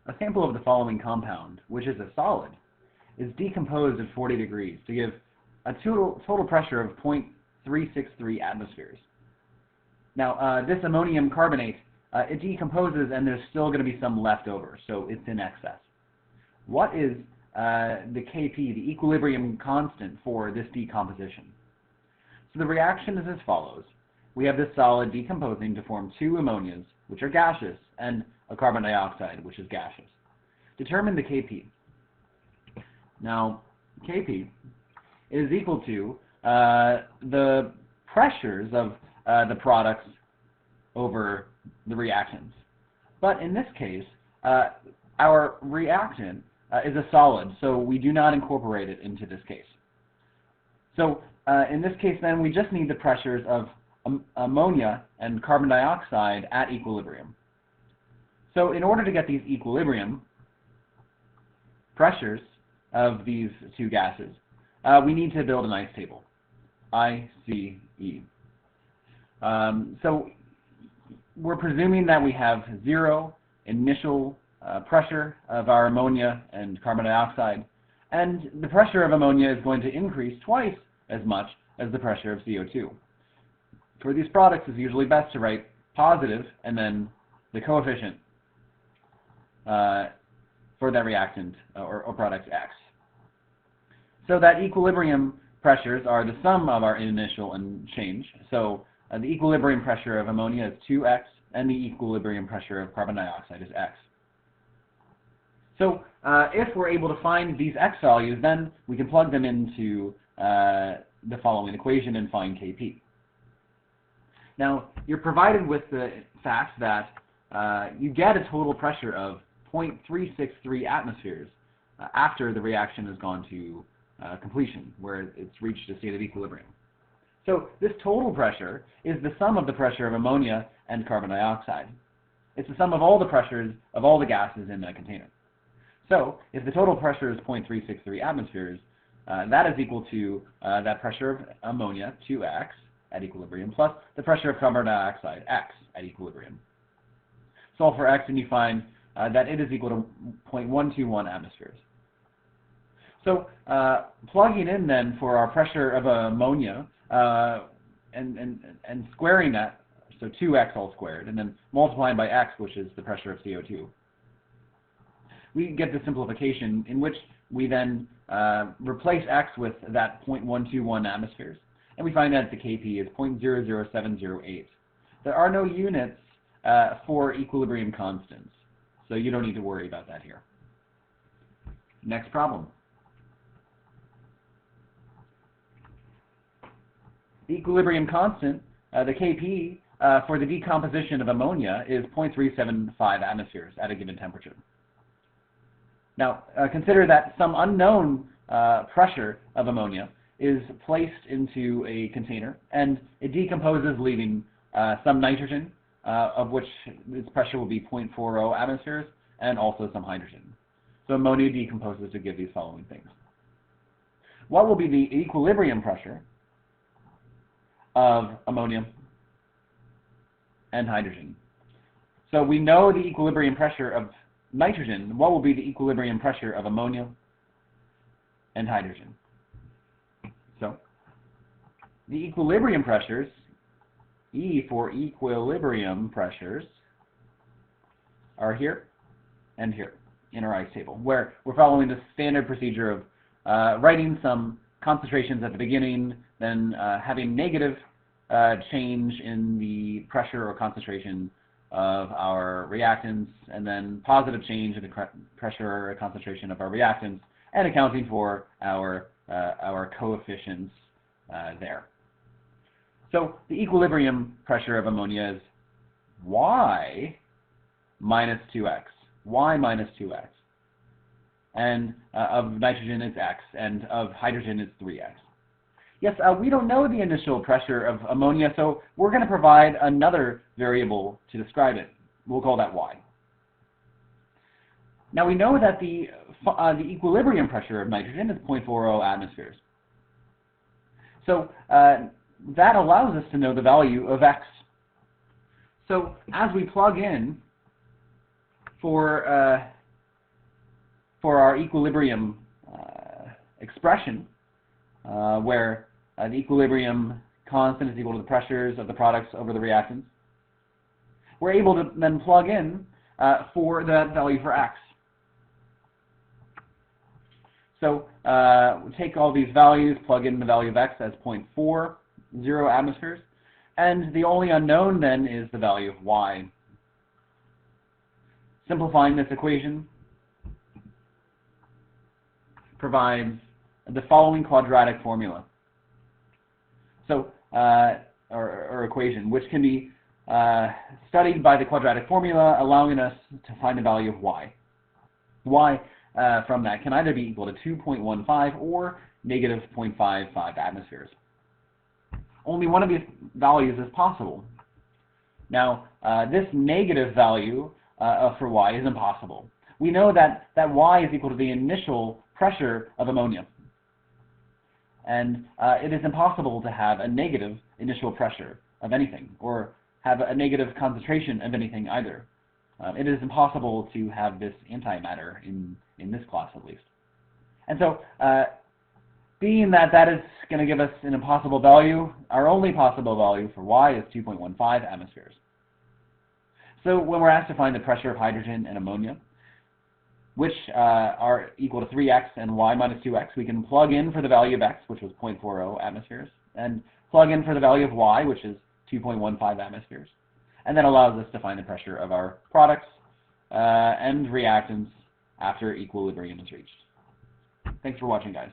A sample of the following compound, which is a solid, is decomposed at 40 degrees to give a total pressure of 0.363 atmospheres. Now, this ammonium carbonate, it decomposes and there's still going to be some left over, so it's in excess. What is the Kp, the equilibrium constant for this decomposition? So the reaction is as follows. We have this solid decomposing to form two ammonias, which are gaseous, and a carbon dioxide, which is gaseous. Determine the Kp. Now, Kp is equal to the pressures of the products over the reactants. But in this case, our reactant is a solid, so we do not incorporate it into this case. So in this case, then, we just need the pressures of ammonia and carbon dioxide at equilibrium. So in order to get these equilibrium pressures of these two gases, we need to build an ICE table, ICE. So we're presuming that we have zero initial pressure of our ammonia and carbon dioxide, and the pressure of ammonia is going to increase twice as much as the pressure of CO2. For these products, it's usually best to write positive and then the coefficient for that reactant or product X. So that equilibrium pressures are the sum of our initial and change. So the equilibrium pressure of ammonia is 2x, and the equilibrium pressure of carbon dioxide is x. So if we're able to find these x values, then we can plug them into the following equation and find Kp. Now, you're provided with the fact that you get a total pressure of 0.363 atmospheres after the reaction has gone to completion, where it's reached a state of equilibrium. So this total pressure is the sum of the pressure of ammonia and carbon dioxide. It's the sum of all the pressures of all the gases in that container. So if the total pressure is 0.363 atmospheres, that is equal to that pressure of ammonia, 2x, at equilibrium, plus the pressure of carbon dioxide, x, at equilibrium. Solve for x and you find that it is equal to 0.121 atmospheres. So plugging in then for our pressure of ammonia and squaring that, so 2x all squared, and then multiplying by x, which is the pressure of CO2, we get the simplification in which we then replace x with that 0.121 atmospheres, and we find that the Kp is 0.00708. There are no units for equilibrium constants, so you don't need to worry about that here. Next problem. The equilibrium constant, the Kp, for the decomposition of ammonia is 0.375 atmospheres at a given temperature. Now, consider that some unknown pressure of ammonia is placed into a container, and it decomposes, leaving some nitrogen, of which its pressure will be 0.40 atmospheres, and also some hydrogen. So ammonia decomposes to give these following things. What will be the equilibrium pressure of ammonia and hydrogen? So we know the equilibrium pressure of nitrogen. What will be the equilibrium pressure of ammonia and hydrogen? So the equilibrium pressures, E for equilibrium pressures, are here and here in our ICE table, where we're following the standard procedure of writing some concentrations at the beginning, then having negative change in the pressure or concentration of our reactants, and then positive change in the pressure or concentration of our reactants, and accounting for our coefficients there. So the equilibrium pressure of ammonia is Y minus 2x, Y minus 2x, and of nitrogen is x, and of hydrogen is 3x. Yes, we don't know the initial pressure of ammonia, so we're going to provide another variable to describe it. We'll call that y. Now we know that the equilibrium pressure of nitrogen is 0.40 atmospheres. So that allows us to know the value of x. So as we plug in for for our equilibrium expression, where the equilibrium constant is equal to the pressures of the products over the reactants, we're able to then plug in for that value for x. So we take all these values, plug in the value of x as 0.40 atmospheres, and the only unknown then is the value of y. Simplifying this equation provides the following quadratic formula. So, or equation, which can be studied by the quadratic formula, allowing us to find the value of y. Y from that can either be equal to 2.15 or negative 0.55 atmospheres. Only one of these values is possible. Now, this negative value for y is impossible. We know that y is equal to the initial pressure of ammonia. And it is impossible to have a negative initial pressure of anything, or have a negative concentration of anything either. It is impossible to have this antimatter in this class, at least. And so, being that that is going to give us an impossible value, our only possible value for y is 2.15 atmospheres. So when we're asked to find the pressure of hydrogen and ammonia, which are equal to 3x and y minus 2x, we can plug in for the value of x, which was 0.40 atmospheres, and plug in for the value of y, which is 2.15 atmospheres. And that allows us to find the pressure of our products and reactants after equilibrium is reached. Thanks for watching, guys.